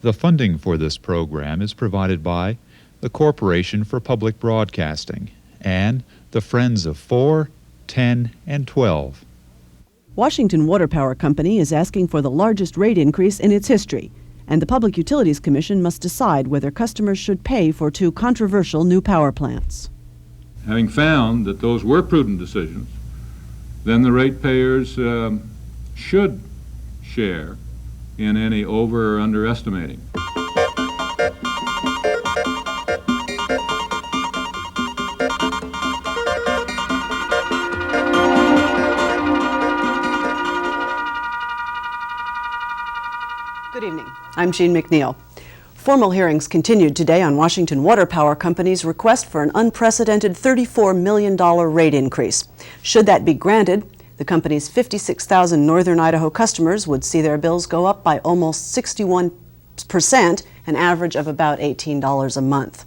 The funding for this program is provided by the Corporation for Public Broadcasting and the Friends of 4, 10, and 12. Washington Water Power Company is asking for the largest rate increase in its history, and the Public Utilities Commission must decide whether customers should pay for two controversial new power plants. Having found that those were prudent decisions, then the ratepayers should share in any over or underestimating. Good evening. I'm Jean McNeil. Formal hearings continued today on Washington Water Power Company's request for an unprecedented $34 million rate increase. Should that be granted, the company's 56,000 northern Idaho customers would see their bills go up by almost 61%, an average of about $18 a month.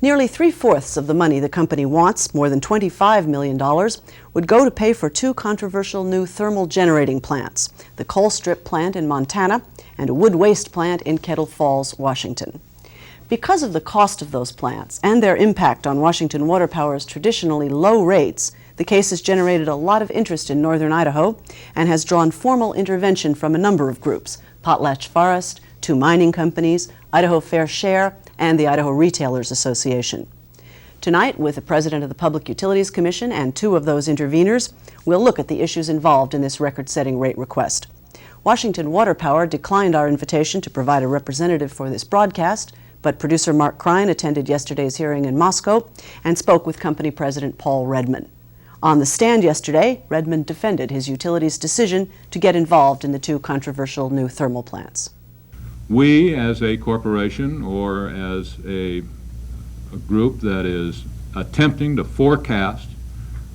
Nearly 3/4 of the money the company wants, more than $25 million, would go to pay for two controversial new thermal generating plants, the Coal Strip plant in Montana and a wood waste plant in Kettle Falls, Washington. Because of the cost of those plants and their impact on Washington Water Power's traditionally low rates, the case has generated a lot of interest in northern Idaho and has drawn formal intervention from a number of groups: Potlatch Forest, two mining companies, Idaho Fair Share, and the Idaho Retailers Association. Tonight, with the President of the Public Utilities Commission and two of those interveners, we'll look at the issues involved in this record-setting rate request. Washington Water Power declined our invitation to provide a representative for this broadcast, but producer Mark Krein attended yesterday's hearing in Moscow and spoke with company president Paul Redman. On the stand yesterday, Redman defended his utility's decision to get involved in the two controversial new thermal plants. We, as a corporation or as a group that is attempting to forecast,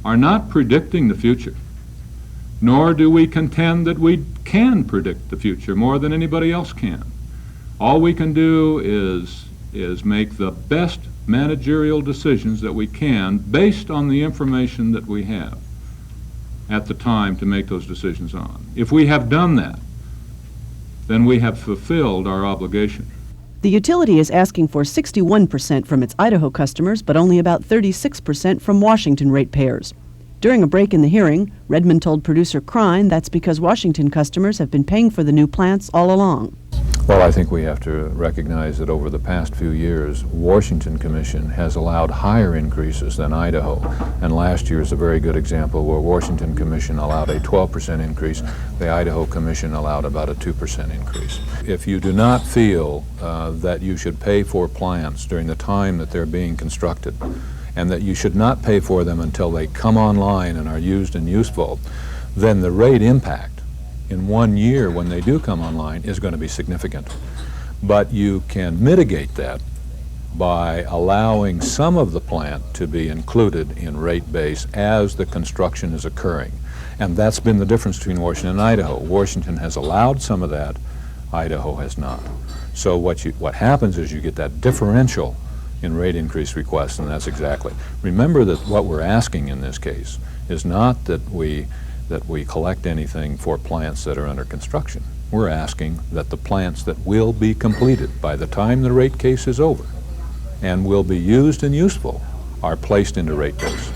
are not predicting the future, nor do we contend that we can predict the future more than anybody else can. All we can do is make the best managerial decisions that we can based on the information that we have at the time to make those decisions on. If we have done that, then we have fulfilled our obligation. The utility is asking for 61% from its Idaho customers, but only about 36% from Washington ratepayers. During a break in the hearing, Redman told producer Krein that's because Washington customers have been paying for the new plants all along. Well, I think we have to recognize that over the past few years, Washington Commission has allowed higher increases than Idaho. And last year is a very good example where Washington Commission allowed a 12% increase. The Idaho Commission allowed about a 2% increase. If you do not feel that you should pay for plants during the time that they're being constructed, and that you should not pay for them until they come online and are used and useful, then the rate impact in 1 year when they do come online is going to be significant. But you can mitigate that by allowing some of the plant to be included in rate base as the construction is occurring. And that's been the difference between Washington and Idaho. Washington has allowed some of that, Idaho has not. So what happens is you get that differential in rate increase requests, and that's exactly. Remember that what we're asking in this case is not that we collect anything for plants that are under construction. We're asking that the plants that will be completed by the time the rate case is over and will be used and useful are placed into rate base.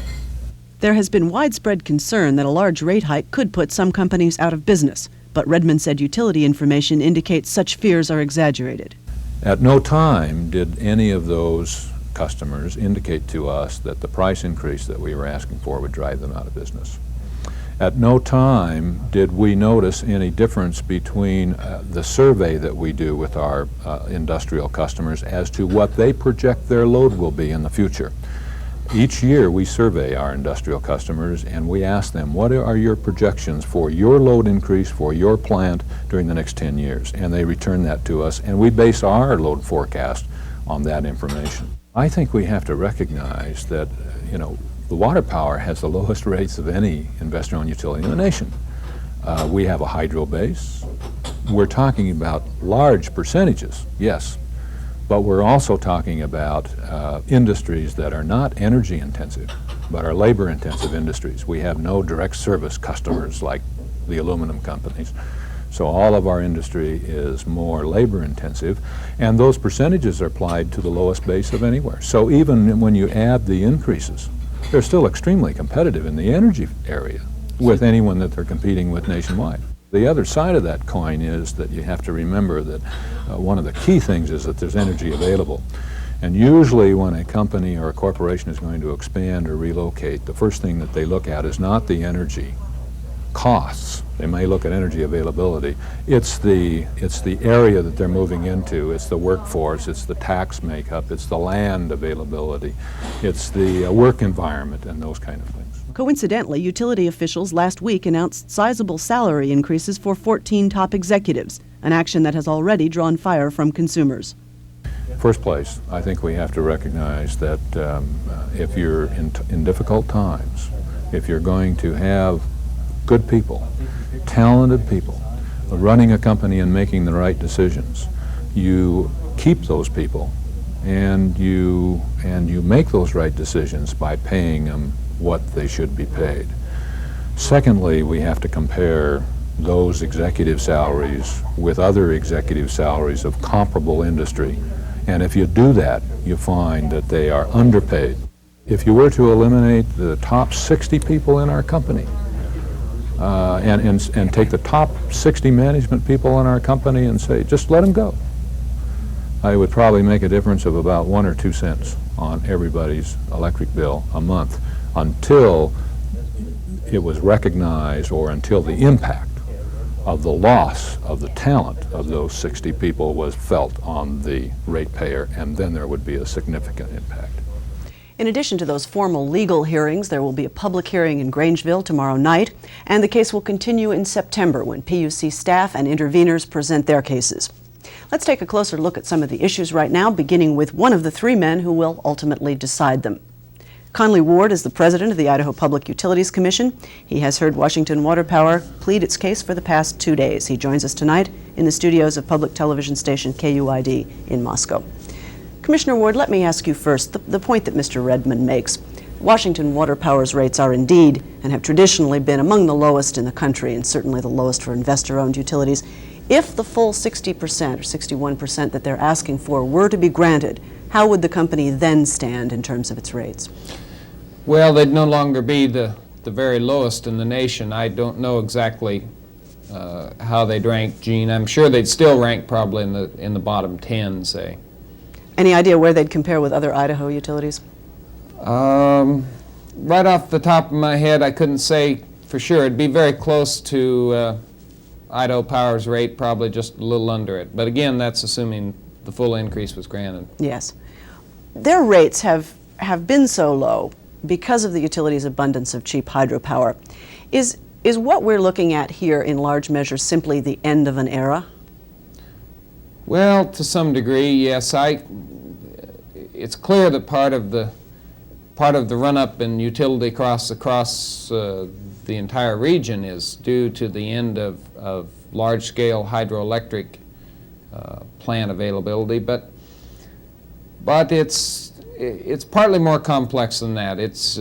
There has been widespread concern that a large rate hike could put some companies out of business, but Redman said utility information indicates such fears are exaggerated. At no time did any of those customers indicate to us that the price increase that we were asking for would drive them out of business. At no time did we notice any difference between the survey that we do with our industrial customers as to what they project their load will be in the future. Each year we survey our industrial customers and we ask them, what are your projections for your load increase for your plant during the next 10 years? And they return that to us, and we base our load forecast on that information. I think we have to recognize that, the water power has the lowest rates of any investor-owned utility in the nation. We have a hydro base. We're talking about large percentages, yes, but we're also talking about industries that are not energy intensive, but are labor intensive industries. We have no direct service customers like the aluminum companies. So all of our industry is more labor intensive, and those percentages are applied to the lowest base of anywhere. So even when you add the increases, they're still extremely competitive in the energy area with anyone that they're competing with nationwide. The other side of that coin is that you have to remember that one of the key things is that there's energy available. And usually when a company or a corporation is going to expand or relocate, the first thing that they look at is not the energy costs. They may look at energy availability. It's the area that they're moving into. It's the workforce. It's the tax makeup. It's the land availability. It's the work environment and those kind of things. Coincidentally, utility officials last week announced sizable salary increases for 14 top executives, an action that has already drawn fire from consumers. First place, I think we have to recognize that if you're in difficult times, if you're going to have good people, talented people, running a company and making the right decisions, you keep those people and you make those right decisions by paying them what they should be paid. Secondly, we have to compare those executive salaries with other executive salaries of comparable industry. And if you do that, you find that they are underpaid. If you were to eliminate the top 60 people in our company and take the top 60 management people in our company and say, just let them go, I would probably make a difference of about 1 or 2 cents on everybody's electric bill a month until it was recognized or until the impact of the loss of the talent of those 60 people was felt on the ratepayer, and then there would be a significant impact. In addition to those formal legal hearings, there will be a public hearing in Grangeville tomorrow night, and the case will continue in September when PUC staff and interveners present their cases. Let's take a closer look at some of the issues right now, beginning with one of the 3 men who will ultimately decide them. Conley Ward is the president of the Idaho Public Utilities Commission. He has heard Washington Water Power plead its case for the past 2 days. He joins us tonight in the studios of public television station KUID in Moscow. Commissioner Ward, let me ask you first, the point that Mr. Redmond makes. Washington Water Power's rates are indeed and have traditionally been among the lowest in the country, and certainly the lowest for investor-owned utilities. If the full 60% or 61% that they're asking for were to be granted, how would the company then stand in terms of its rates? Well, they'd no longer be the very lowest in the nation. I don't know exactly how they'd rank, Gene. I'm sure they'd still rank probably in the bottom 10, say. Any idea where they'd compare with other Idaho utilities? Right off the top of my head, I couldn't say for sure. It'd be very close to Idaho Power's rate, probably just a little under it. But again, that's assuming the full increase was granted. Yes. Their rates have been so low because of the utility's abundance of cheap hydropower. Is what we're looking at here in large measure simply the end of an era? Well, to some degree, yes. It's clear that part of the run-up in utility costs across the entire region is due to the end of large-scale hydroelectric plant availability, but it's partly more complex than that. It's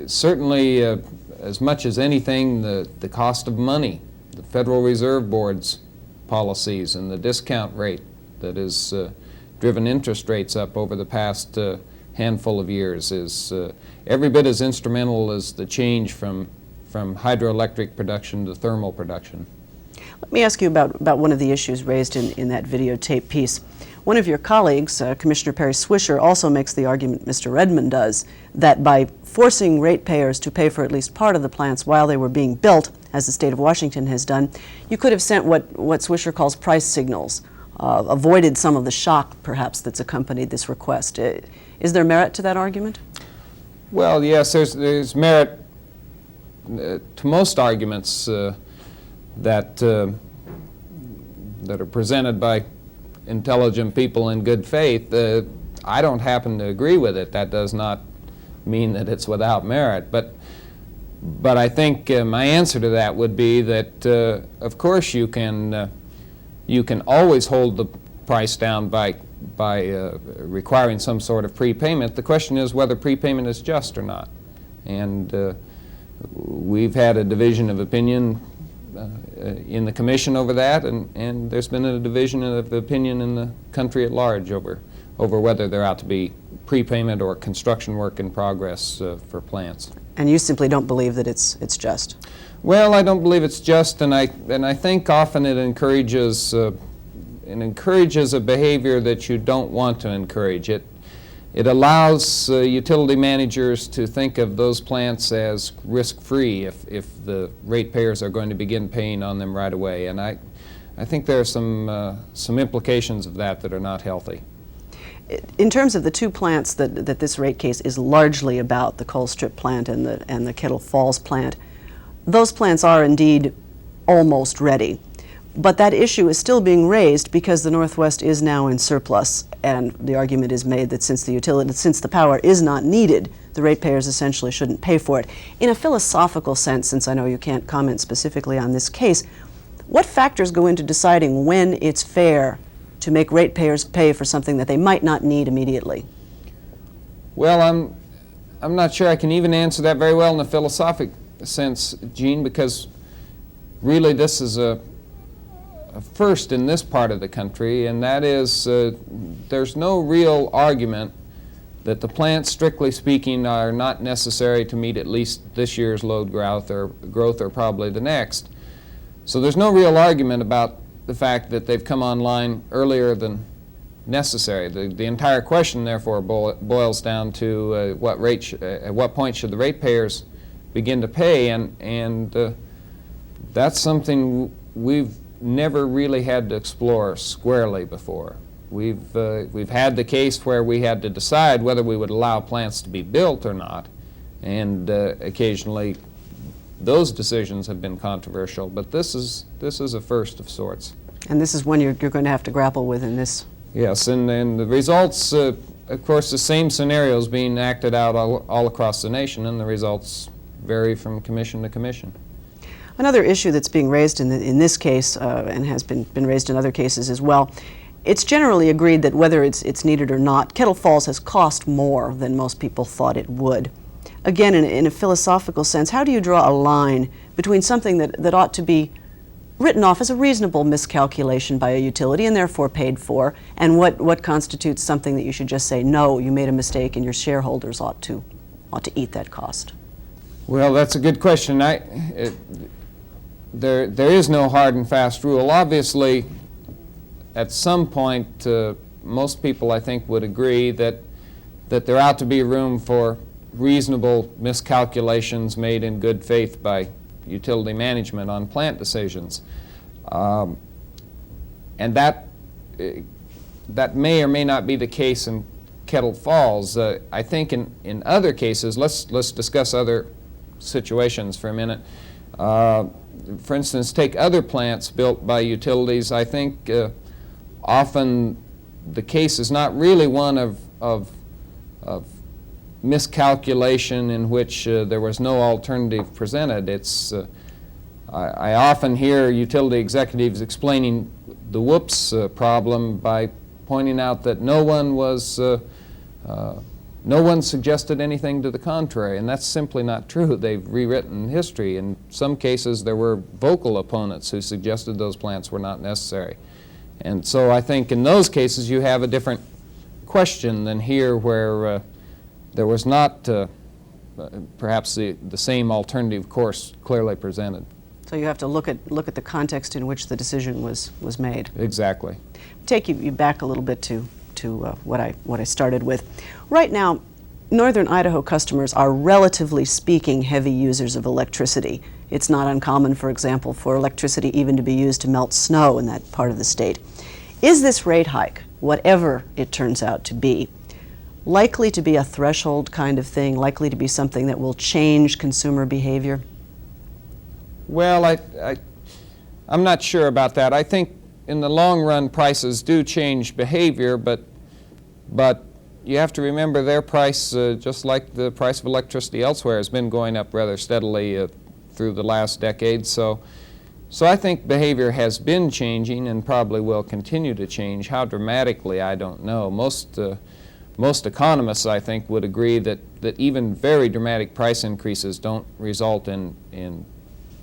certainly as much as anything the cost of money, the Federal Reserve Board's policies and the discount rate that has driven interest rates up over the past handful of years is every bit as instrumental as the change from hydroelectric production to thermal production. Let me ask you about one of the issues raised in that videotape piece. One of your colleagues, Commissioner Perry Swisher, also makes the argument Mr. Redmond does, that by forcing ratepayers to pay for at least part of the plants while they were being built, as the state of Washington has done, you could have sent what Swisher calls price signals, avoided some of the shock, perhaps, that's accompanied this request. Is there merit to that argument? Well, yes, there's merit to most arguments that are presented by intelligent people in good faith. I don't happen to agree with it. That does not mean that it's without merit. But I think my answer to that would be that, of course, you can always hold the price down by requiring some sort of prepayment. The question is whether prepayment is just or not. And we've had a division of opinion in the commission over that, and there's been a division of opinion in the country at large over whether there ought to be prepayment or construction work in progress for plants. And you simply don't believe that it's just? Well, I don't believe it's just, and I think often it encourages a behavior that you don't want to encourage. It allows utility managers to think of those plants as risk-free if the ratepayers are going to begin paying on them right away, and I think there are some implications of that are not healthy. In terms of the two plants that this rate case is largely about, the Colstrip plant and the Kettle Falls plant, those plants are indeed almost ready. But that issue is still being raised because the Northwest is now in surplus, and the argument is made that since the power is not needed, the ratepayers essentially shouldn't pay for it. In a philosophical sense, since I know you can't comment specifically on this case, what factors go into deciding when it's fair to make ratepayers pay for something that they might not need immediately? Well, I'm not sure I can even answer that very well in a philosophic sense, Gene, because really this is a first in this part of the country, and that is there's no real argument that the plants, strictly speaking, are not necessary to meet at least this year's load growth or probably the next. So there's no real argument about the fact that they've come online earlier than necessary. The entire question, therefore, boils down to at what point should the ratepayers begin to pay, and that's something we've never really had to explore squarely before. We've had the case where we had to decide whether we would allow plants to be built or not, and occasionally those decisions have been controversial, but this is a first of sorts. And this is one you're going to have to grapple with in this. Yes, and the results, of course, the same scenarios being acted out all across the nation, and the results vary from commission to commission. Another issue that's being raised in this case, and has been raised in other cases as well, it's generally agreed that whether it's needed or not, Kettle Falls has cost more than most people thought it would. Again, in a philosophical sense, how do you draw a line between something that ought to be written off as a reasonable miscalculation by a utility and therefore paid for, and what constitutes something that you should just say, no, you made a mistake and your shareholders ought to eat that cost? Well, that's a good question. There is no hard and fast rule. Obviously, at some point, most people, I think, would agree that there ought to be room for reasonable miscalculations made in good faith by utility management on plant decisions. And that may or may not be the case in Kettle Falls. I think in other cases, let's discuss other situations for a minute. For instance, take other plants built by utilities. I think often the case is not really one of miscalculation in which there was no alternative presented. It's I often hear utility executives explaining the whoops problem by pointing out that no one suggested anything to the contrary, and that's simply not true. They've rewritten history. In some cases, there were vocal opponents who suggested those plants were not necessary. And so I think in those cases you have a different question than here, where there was not perhaps the same alternative course clearly presented. So you have to look at the context in which the decision was made. Exactly. Take you back a little bit to what I started with. Right now, northern Idaho customers are, relatively speaking, heavy users of electricity. It's not uncommon, for example, for electricity even to be used to melt snow in that part of the state. Is this rate hike, whatever it turns out to be, likely to be a threshold kind of thing, likely to be something that will change consumer behavior? Well, I'm not sure about that. I think in the long run prices do change behavior, but you have to remember their price, just like the price of electricity elsewhere, has been going up rather steadily through the last decade. So I think behavior has been changing and probably will continue to change. How dramatically, I don't know. Most economists, I think, would agree that even very dramatic price increases don't result in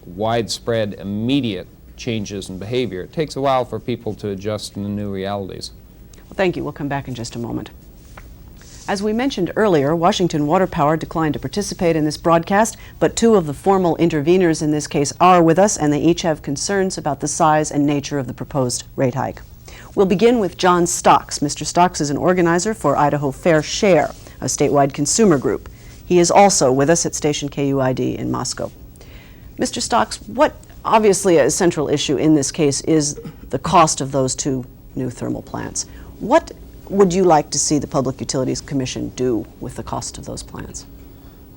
widespread, immediate changes in behavior. It takes a while for people to adjust to the new realities. Well, thank you. We'll come back in just a moment. As we mentioned earlier, Washington Water Power declined to participate in this broadcast, but two of the formal interveners in this case are with us, and they each have concerns about the size and nature of the proposed rate hike. We'll begin with John Stocks. Mr. Stocks is an organizer for Idaho Fair Share, a statewide consumer group. He is also with us at station KUID in Moscow. Mr. Stocks, what obviously a central issue in this case is the cost of those two new thermal plants. What would you like to see the Public Utilities Commission do with the cost of those plants?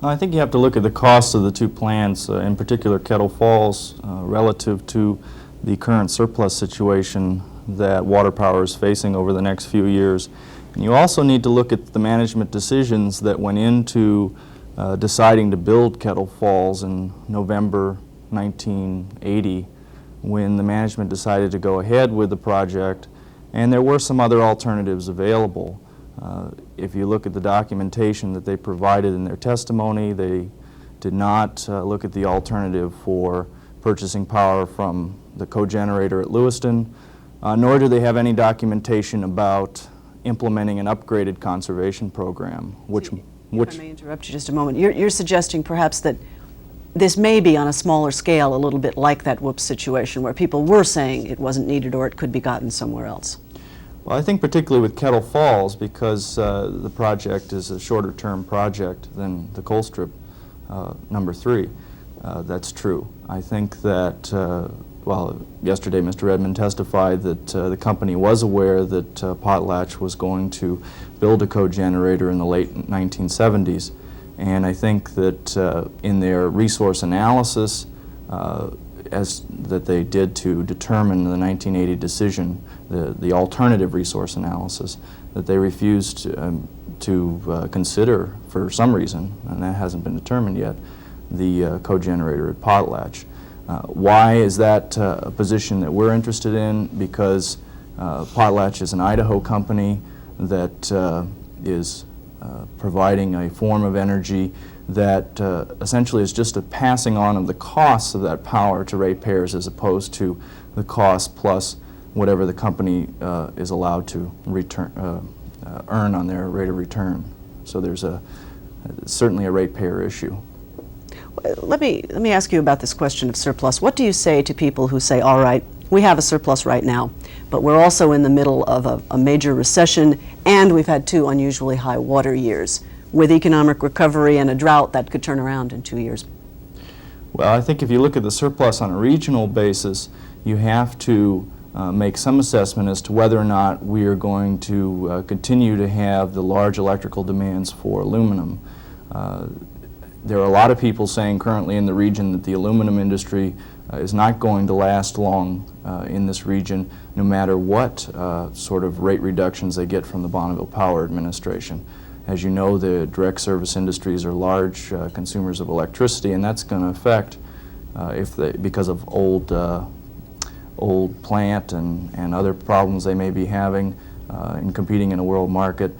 I think you have to look at the cost of the two plants, in particular Kettle Falls, relative to the current surplus situation that water power is facing over the next few years. And you also need to look at the management decisions that went into deciding to build Kettle Falls in November 1980, when the management decided to go ahead with the project, and there were some other alternatives available. If you look at the documentation that they provided in their testimony, they did not look at the alternative for purchasing power from the cogenerator at Lewiston, nor do they have any documentation about implementing an upgraded conservation program, If I may interrupt you just a moment. You're suggesting perhaps that this may be on a smaller scale, a little bit like that Whoops situation where people were saying it wasn't needed or it could be gotten somewhere else. Well, I think particularly with Kettle Falls, because the project is a shorter term project than the Colstrip number 3, that's true. I think that, well, yesterday Mr. Redmond testified that the company was aware that Potlatch was going to build a cogenerator in the late 1970s. And I think that in their resource analysis that they did to determine the 1980 decision, the alternative resource analysis, that they refused to consider for some reason, and that hasn't been determined yet, the cogenerator at Potlatch. Why is that a position that we're interested in? Because Potlatch is an Idaho company that is providing a form of energy that essentially is just a passing on of the costs of that power to ratepayers, as opposed to the cost plus whatever the company is allowed to earn on their rate of return. So there's certainly a ratepayer issue. Let me ask you about this question of surplus. What do you say to people who say, all right, we have a surplus right now, but we're also in the middle of a major recession, and we've had 2 unusually high water years. With economic recovery and a drought, that could turn around in 2 years. Well, I think if you look at the surplus on a regional basis, you have to make some assessment as to whether or not we are going to continue to have the large electrical demands for aluminum. There are a lot of people saying currently in the region that the aluminum industry is not going to last long in this region, no matter what sort of rate reductions they get from the Bonneville Power Administration. As you know, the direct service industries are large consumers of electricity, and that's going to affect, because of old plant and other problems they may be having in competing in a world market.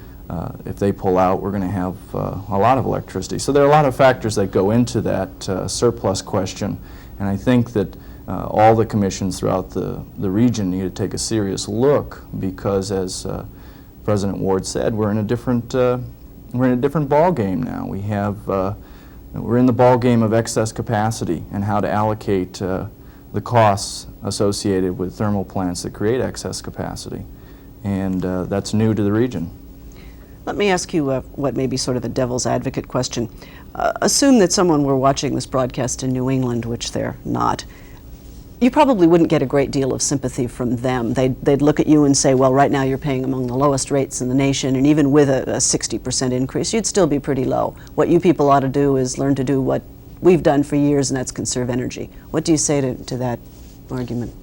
If they pull out, we're going to have a lot of electricity. So there are a lot of factors that go into that surplus question, and I think that all the commissions throughout the region need to take a serious look, because as President Ward said, we're in a different ball game now. We're in the ball game of excess capacity and how to allocate the costs associated with thermal plants that create excess capacity, and that's new to the region. Let me ask you what may be sort of a devil's advocate question. Assume that someone were watching this broadcast in New England, which they're not. You probably wouldn't get a great deal of sympathy from them. They'd look at you and say, well, right now you're paying among the lowest rates in the nation, and even with a 60% increase, you'd still be pretty low. What you people ought to do is learn to do what we've done for years, and that's conserve energy. What do you say to that argument?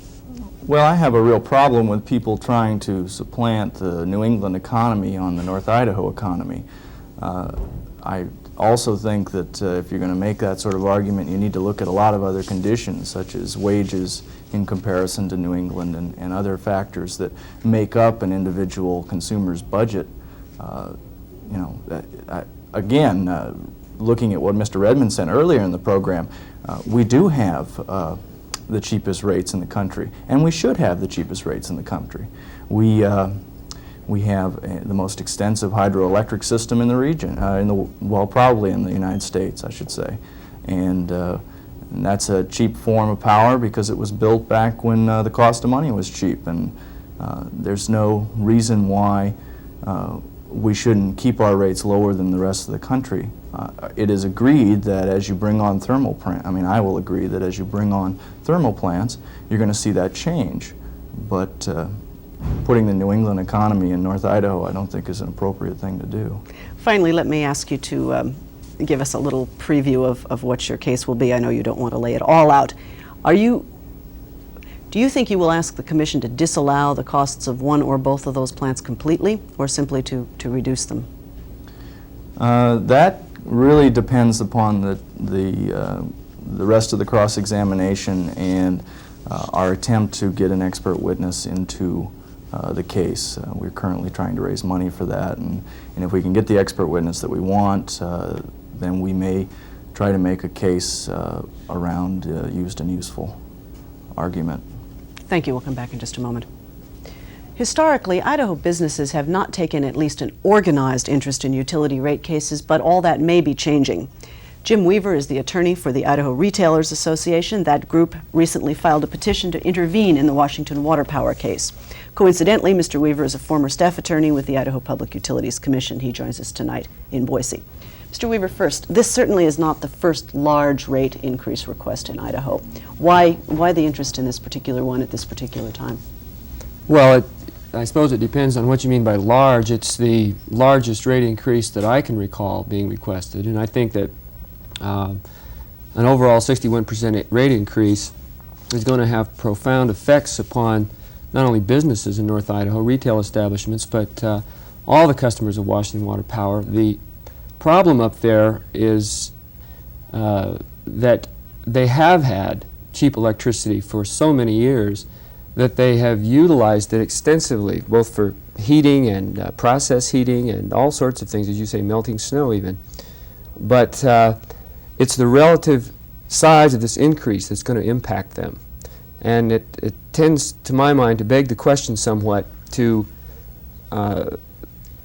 Well, I have a real problem with people trying to supplant the New England economy on the North Idaho economy. I also think that if you're going to make that sort of argument, you need to look at a lot of other conditions, such as wages in comparison to New England and other factors that make up an individual consumer's budget. Again, looking at what Mr. Redmond said earlier in the program, we do have the cheapest rates in the country, and we should have the cheapest rates in the country. We have the most extensive hydroelectric system in the region, well, probably in the United States, I should say. And that's a cheap form of power because it was built back when the cost of money was cheap. And there's no reason why we shouldn't keep our rates lower than the rest of the country. It is agreed that as you bring on thermal plants, I mean, I will agree that as you bring on thermal plants, you're going to see that change. But putting the New England economy in North Idaho, I don't think is an appropriate thing to do. Finally, let me ask you to give us a little preview of what your case will be. I know you don't want to lay it all out. Do you think you will ask the Commission to disallow the costs of one or both of those plants completely, or simply to reduce them? That really depends upon the rest of the cross-examination and our attempt to get an expert witness into the case. We're currently trying to raise money for that, and if we can get the expert witness that we want, then we may try to make a case around used and useful argument. Thank you. We'll come back in just a moment. Historically, Idaho businesses have not taken at least an organized interest in utility rate cases, but all that may be changing. Jim Weaver is the attorney for the Idaho Retailers Association. That group recently filed a petition to intervene in the Washington Water Power case. Coincidentally, Mr. Weaver is a former staff attorney with the Idaho Public Utilities Commission. He joins us tonight in Boise. Mr. Weaver, first, this certainly is not the first large rate increase request in Idaho. Why the interest in this particular one at this particular time? Well, I suppose it depends on what you mean by large. It's the largest rate increase that I can recall being requested, and I think that an overall 61% rate increase is going to have profound effects upon not only businesses in North Idaho, retail establishments, but all the customers of Washington Water Power. The problem up there is that they have had cheap electricity for so many years that they have utilized it extensively, both for heating and process heating and all sorts of things, as you say, melting snow even. But it's the relative size of this increase that's going to impact them. And it tends, to my mind, to beg the question somewhat to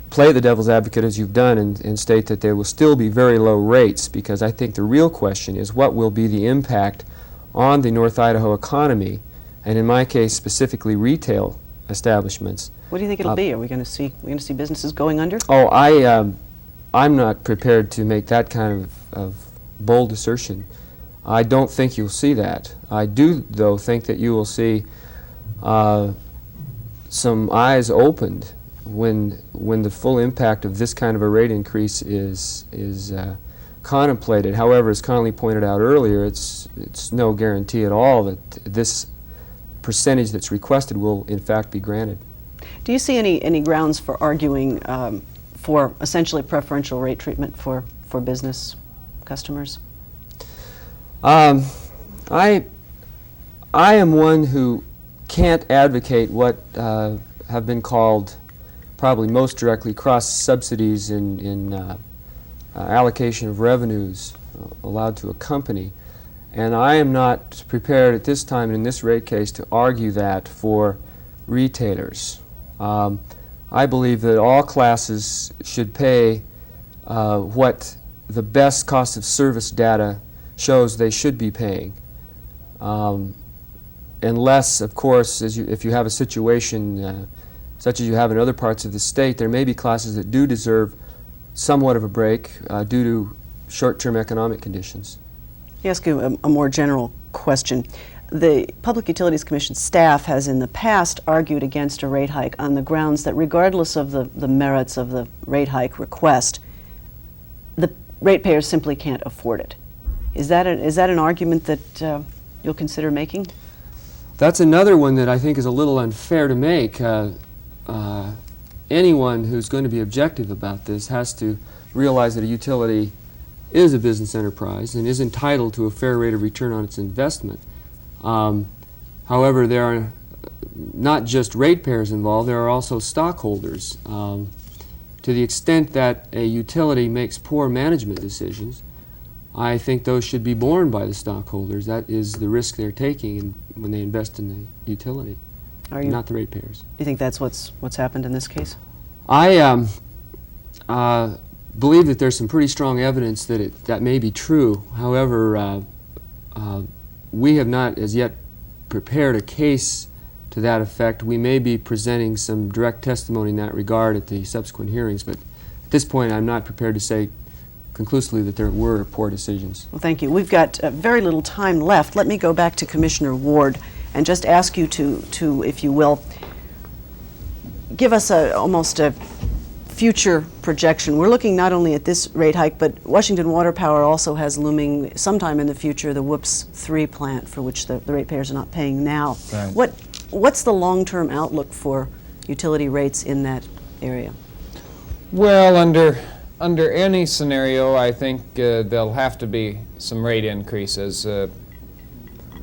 play the devil's advocate as you've done and state that there will still be very low rates, because I think the real question is what will be the impact on the North Idaho economy, and in my case specifically retail establishments. What do you think it'll be? Are we going to see businesses going under? Oh, I'm not prepared to make that kind of bold assertion. I don't think you'll see that. I do, though, think that you will see some eyes opened when the full impact of this kind of a rate increase is contemplated. However, as Connolly pointed out earlier, it's no guarantee at all that this percentage that's requested will in fact be granted. Do you see any grounds for arguing for essentially preferential rate treatment for business customers? I am one who can't advocate what have been called probably most directly cross-subsidies in allocation of revenues allowed to a company. And I am not prepared at this time in this rate case to argue that for retailers. I believe that all classes should pay what the best cost of service data shows they should be paying. Unless, of course, if you have a situation such as you have in other parts of the state, there may be classes that do deserve somewhat of a break due to short-term economic conditions. Let me ask you a more general question. The Public Utilities Commission staff has in the past argued against a rate hike on the grounds that regardless of the merits of the rate hike request, the ratepayers simply can't afford it. Is that an argument that you'll consider making? That's another one that I think is a little unfair to make. Anyone who's going to be objective about this has to realize that a utility is a business enterprise and is entitled to a fair rate of return on its investment. However, there are not just ratepayers involved, there are also stockholders. to the extent that a utility makes poor management decisions, I think those should be borne by the stockholders. That is the risk they're taking when they invest in the utility, not the ratepayers. You think that's what's happened in this case? I believe that there's some pretty strong evidence that that may be true. However, we have not as yet prepared a case to that effect. We may be presenting some direct testimony in that regard at the subsequent hearings, but at this point I'm not prepared to say conclusively that there were poor decisions. Well, thank you. We've got very little time left. Let me go back to Commissioner Ward and just ask you to, if you will, give us almost a future projection. We're looking not only at this rate hike, but Washington Water Power also has looming sometime in the future the Whoops 3 plant, for which the ratepayers are not paying now. Right. What's the long-term outlook for utility rates in that area? Well, under any scenario, I think there'll have to be some rate increases.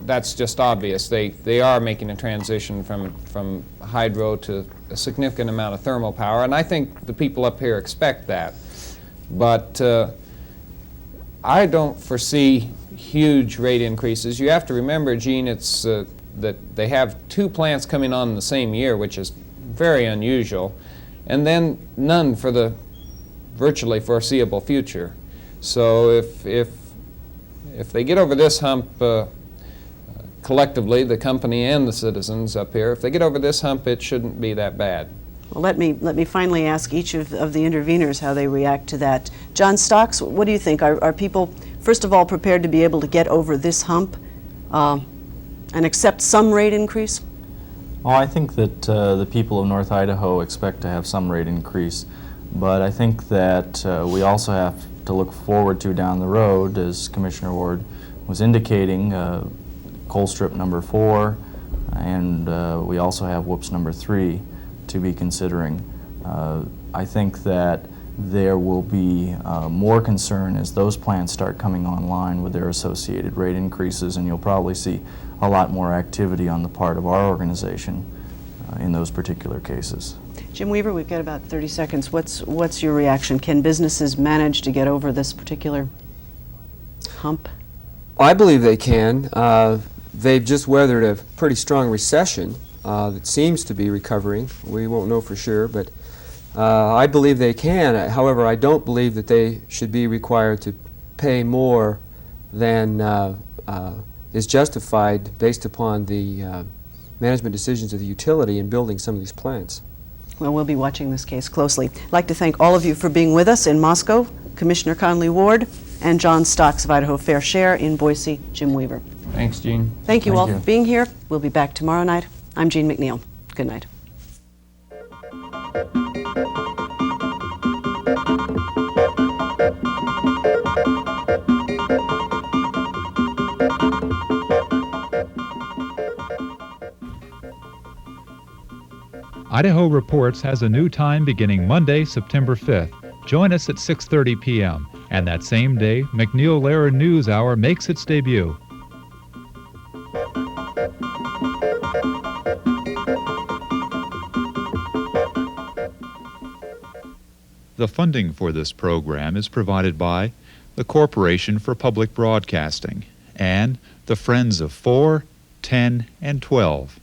That's just obvious. They are making a transition from hydro to a significant amount of thermal power, and I think the people up here expect that. But I don't foresee huge rate increases. You have to remember, Gene, it's that they have 2 plants coming on in the same year, which is very unusual, and then none for the virtually foreseeable future. So if they get over this hump, collectively, the company and the citizens up here, if they get over this hump, it shouldn't be that bad. Well, let me finally ask each of the interveners how they react to that. John Stocks, what do you think? Are people, first of all, prepared to be able to get over this hump and accept some rate increase? Well, I think that the people of North Idaho expect to have some rate increase, but I think that we also have to look forward to down the road, as Commissioner Ward was indicating, Colstrip number 4, and we also have Whoops number 3 to be considering. I think that there will be more concern as those plants start coming online with their associated rate increases, and you'll probably see a lot more activity on the part of our organization in those particular cases. Jim Weaver, we've got about 30 seconds. What's your reaction? Can businesses manage to get over this particular hump? I believe they can. They've just weathered a pretty strong recession that seems to be recovering. We won't know for sure, but I believe they can. However, I don't believe that they should be required to pay more than is justified based upon the management decisions of the utility in building some of these plants. Well, we'll be watching this case closely. I'd like to thank all of you for being with us in Moscow, Commissioner Conley Ward, and John Stocks of Idaho Fair Share in Boise, Jim Weaver. Thanks, Gene. Thank you Thank all you. for being here. We'll be back tomorrow night. I'm Jean McNeil. Good night. Idaho Reports has a new time beginning Monday, September 5th. Join us at 6:30 p.m. And that same day, McNeil-Lehrer News Hour makes its debut. The funding for this program is provided by the Corporation for Public Broadcasting and the Friends of 4, 10, and 12.